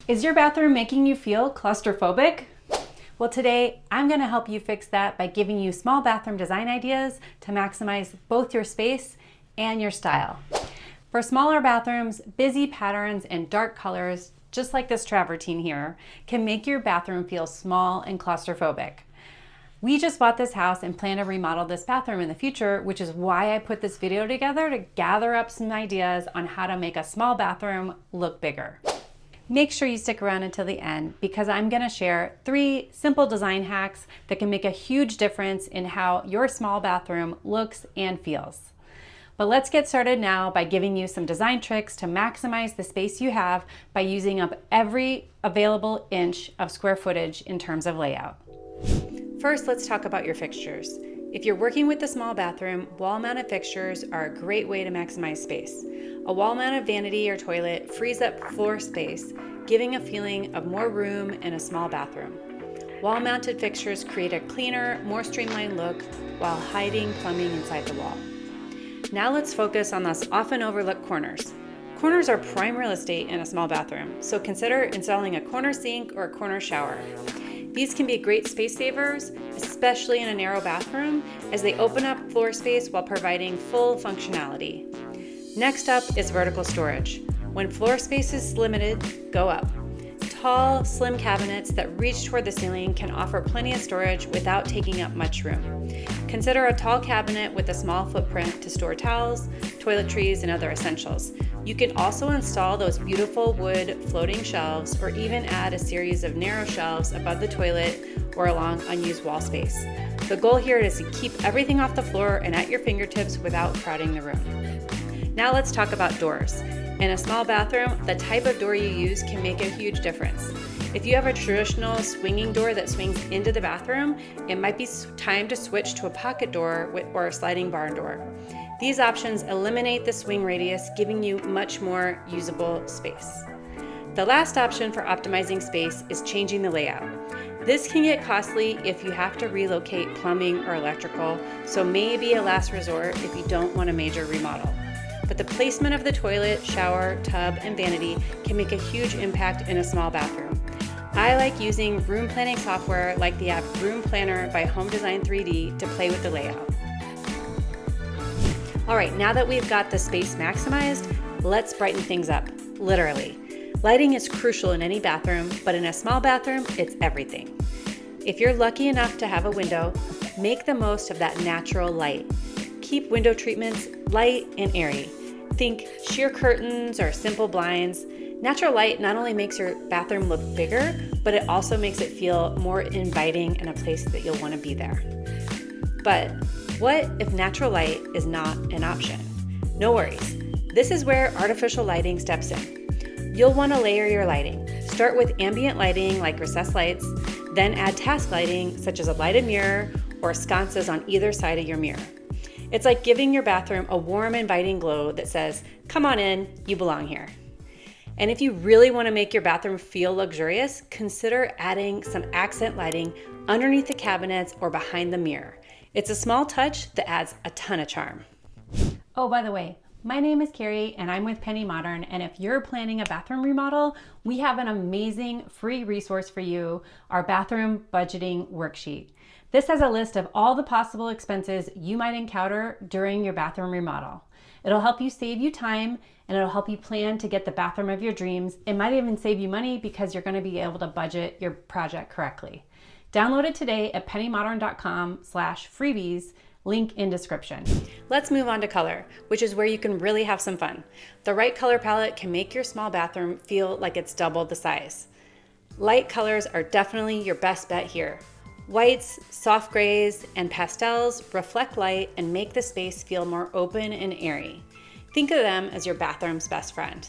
Is your bathroom making you feel claustrophobic? Well, today I'm going to help you fix that by giving you small bathroom design ideas to maximize both your space and your style. For smaller bathrooms, busy patterns and dark colors, just like this travertine here, can make your bathroom feel small and claustrophobic. We just bought this house and plan to remodel this bathroom in the future, which is why I put this video together to gather up some ideas on how to make a small bathroom look bigger. Make sure you stick around until the end because I'm going to share 3 simple design hacks that can make a huge difference in how your small bathroom looks and feels. But let's get started now by giving you some design tricks to maximize the space you have by using up every available inch of square footage in terms of layout. First, let's talk about your fixtures. If you're working with a small bathroom, wall-mounted fixtures are a great way to maximize space. A wall-mounted vanity or toilet frees up floor space, giving a feeling of more room in a small bathroom. Wall-mounted fixtures create a cleaner, more streamlined look while hiding plumbing inside the wall. Now let's focus on those often overlooked corners. Corners are prime real estate in a small bathroom, so consider installing a corner sink or a corner shower. These can be great space savers, especially in a narrow bathroom, as they open up floor space while providing full functionality. Next up is vertical storage. When floor space is limited, go up. Tall, slim cabinets that reach toward the ceiling can offer plenty of storage without taking up much room. Consider a tall cabinet with a small footprint to store towels, toiletries, and other essentials. You can also install those beautiful wood floating shelves or even add a series of narrow shelves above the toilet or along unused wall space. The goal here is to keep everything off the floor and at your fingertips without crowding the room. Now let's talk about doors. In a small bathroom, the type of door you use can make a huge difference. If you have a traditional swinging door that swings into the bathroom, it might be time to switch to a pocket door or a sliding barn door. These options eliminate the swing radius, giving you much more usable space. The last option for optimizing space is changing the layout. This can get costly if you have to relocate plumbing or electrical, so may be a last resort if you don't want a major remodel. But the placement of the toilet, shower, tub, and vanity can make a huge impact in a small bathroom. I like using room planning software like the app Room Planner by Home Design 3D to play with the layout. All right, now that we've got the space maximized, let's brighten things up, literally. Lighting is crucial in any bathroom, but in a small bathroom, it's everything. If you're lucky enough to have a window, make the most of that natural light. Keep window treatments light and airy. Think sheer curtains or simple blinds. Natural light not only makes your bathroom look bigger, but it also makes it feel more inviting and a place that you'll want to be there. But what if natural light is not an option? No worries. This is where artificial lighting steps in. You'll want to layer your lighting. Start with ambient lighting like recessed lights, then add task lighting such as a lighted mirror or sconces on either side of your mirror. It's like giving your bathroom a warm, inviting glow that says, "Come on in, you belong here." And if you really want to make your bathroom feel luxurious, consider adding some accent lighting underneath the cabinets or behind the mirror. It's a small touch that adds a ton of charm. Oh, by the way, my name is Carrie and I'm with Penny Modern, and if you're planning a bathroom remodel, we have an amazing free resource for you, our bathroom budgeting worksheet. This has a list of all the possible expenses you might encounter during your bathroom remodel. It'll help you save you time and it'll help you plan to get the bathroom of your dreams. It might even save you money because you're going to be able to budget your project correctly. Download it today at pennymodern.com/freebies, link in description. Let's move on to color, which is where you can really have some fun. The right color palette can make your small bathroom feel like it's double the size. Light colors are definitely your best bet here. Whites, soft grays, and pastels reflect light and make the space feel more open and airy. Think of them as your bathroom's best friend.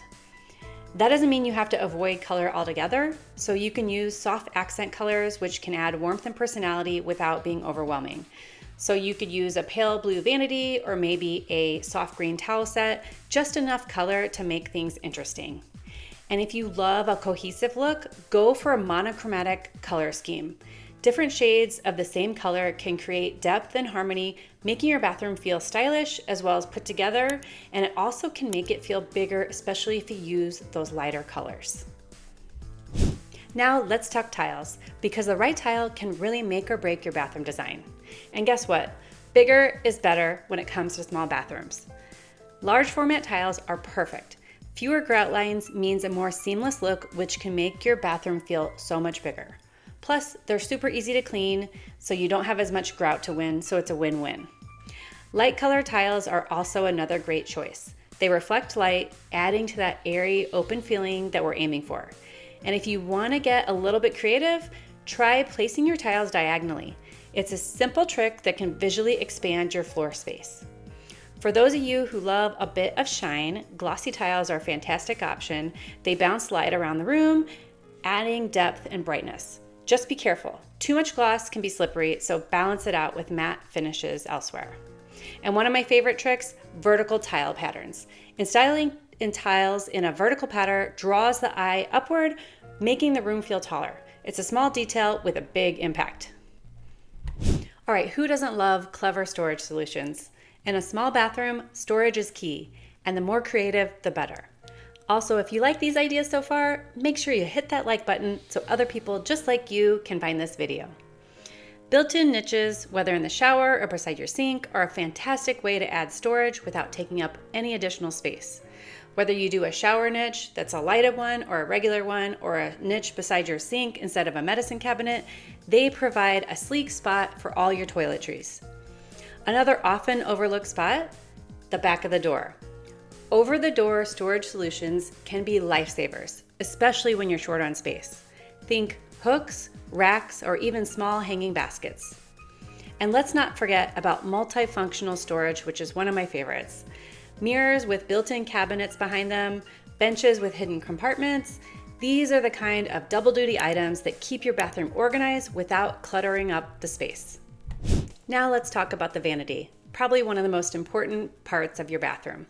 That doesn't mean you have to avoid color altogether, so you can use soft accent colors which can add warmth and personality without being overwhelming. So you could use a pale blue vanity or maybe a soft green towel set, just enough color to make things interesting. And if you love a cohesive look, go for a monochromatic color scheme. Different shades of the same color can create depth and harmony, making your bathroom feel stylish as well as put together, and it also can make it feel bigger, especially if you use those lighter colors. Now let's talk tiles, because the right tile can really make or break your bathroom design. And guess what? Bigger is better when it comes to small bathrooms. Large format tiles are perfect. Fewer grout lines means a more seamless look, which can make your bathroom feel so much bigger. Plus, they're super easy to clean, so you don't have as much grout to win, so it's a win-win. Light color tiles are also another great choice. They reflect light, adding to that airy, open feeling that we're aiming for. And if you want to get a little bit creative, try placing your tiles diagonally. It's a simple trick that can visually expand your floor space. For those of you who love a bit of shine, glossy tiles are a fantastic option. They bounce light around the room, adding depth and brightness. Just be careful. Too much gloss can be slippery, so balance it out with matte finishes elsewhere. And one of my favorite tricks, vertical tile patterns. Installing in tiles in a vertical pattern draws the eye upward, making the room feel taller. It's a small detail with a big impact. All right, who doesn't love clever storage solutions? In a small bathroom, storage is key, and the more creative, the better. Also, if you like these ideas so far, make sure you hit that like button so other people just like you can find this video. Built-in niches, whether in the shower or beside your sink, are a fantastic way to add storage without taking up any additional space. Whether you do a shower niche that's a lighted one or a regular one, or a niche beside your sink instead of a medicine cabinet, they provide a sleek spot for all your toiletries. Another often overlooked spot, the back of the door. Over-the-door storage solutions can be lifesavers, especially when you're short on space. Think hooks, racks, or even small hanging baskets. And let's not forget about multifunctional storage, which is one of my favorites. Mirrors with built-in cabinets behind them, benches with hidden compartments. These are the kind of double-duty items that keep your bathroom organized without cluttering up the space. Now let's talk about the vanity, probably one of the most important parts of your bathroom.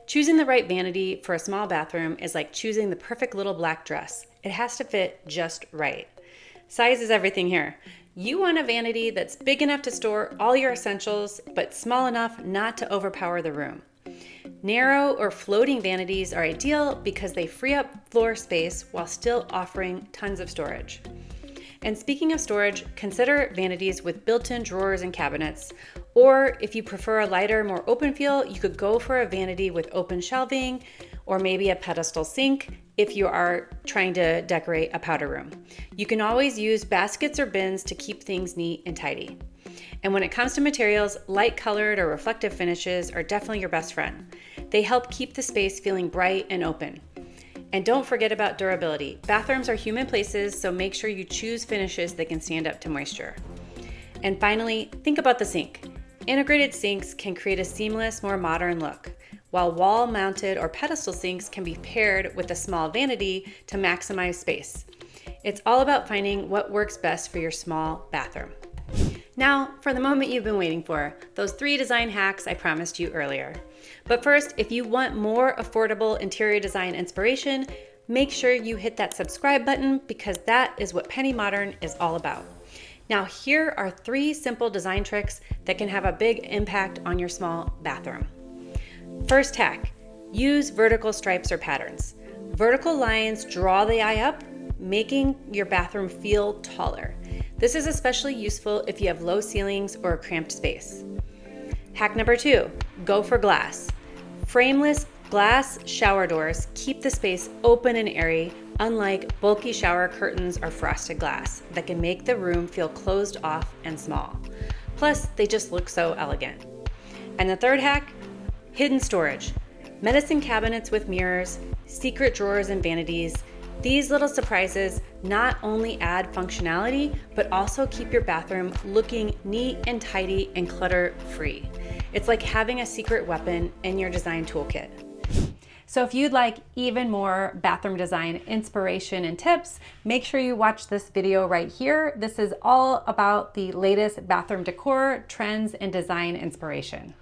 Choosing the right vanity for a small bathroom is like choosing the perfect little black dress. It has to fit just right. Size is everything here. You want a vanity that's big enough to store all your essentials, but small enough not to overpower the room. Narrow or floating vanities are ideal because they free up floor space while still offering tons of storage. And speaking of storage, consider vanities with built-in drawers and cabinets. Or if you prefer a lighter, more open feel, you could go for a vanity with open shelving, or maybe a pedestal sink if you are trying to decorate a powder room. You can always use baskets or bins to keep things neat and tidy. And when it comes to materials, light colored or reflective finishes are definitely your best friend. They help keep the space feeling bright and open. And don't forget about durability. Bathrooms are human places, so make sure you choose finishes that can stand up to moisture. And finally, think about the sink. Integrated sinks can create a seamless, more modern look, while wall-mounted or pedestal sinks can be paired with a small vanity to maximize space. It's all about finding what works best for your small bathroom. Now, for the moment you've been waiting for, those 3 design hacks I promised you earlier. But first, if you want more affordable interior design inspiration, make sure you hit that subscribe button, because that is what Penny Modern is all about. Now, here are 3 simple design tricks that can have a big impact on your small bathroom. First hack, use vertical stripes or patterns. Vertical lines draw the eye up, making your bathroom feel taller. This is especially useful if you have low ceilings or a cramped space. Hack number 2, go for glass. Frameless glass shower doors keep the space open and airy, unlike bulky shower curtains or frosted glass that can make the room feel closed off and small. Plus, they just look so elegant. And the third hack, hidden storage. Medicine cabinets with mirrors, secret drawers and vanities. These little surprises not only add functionality, but also keep your bathroom looking neat and tidy and clutter-free. It's like having a secret weapon in your design toolkit. So if you'd like even more bathroom design inspiration and tips, make sure you watch this video right here. This is all about the latest bathroom decor, trends, and design inspiration.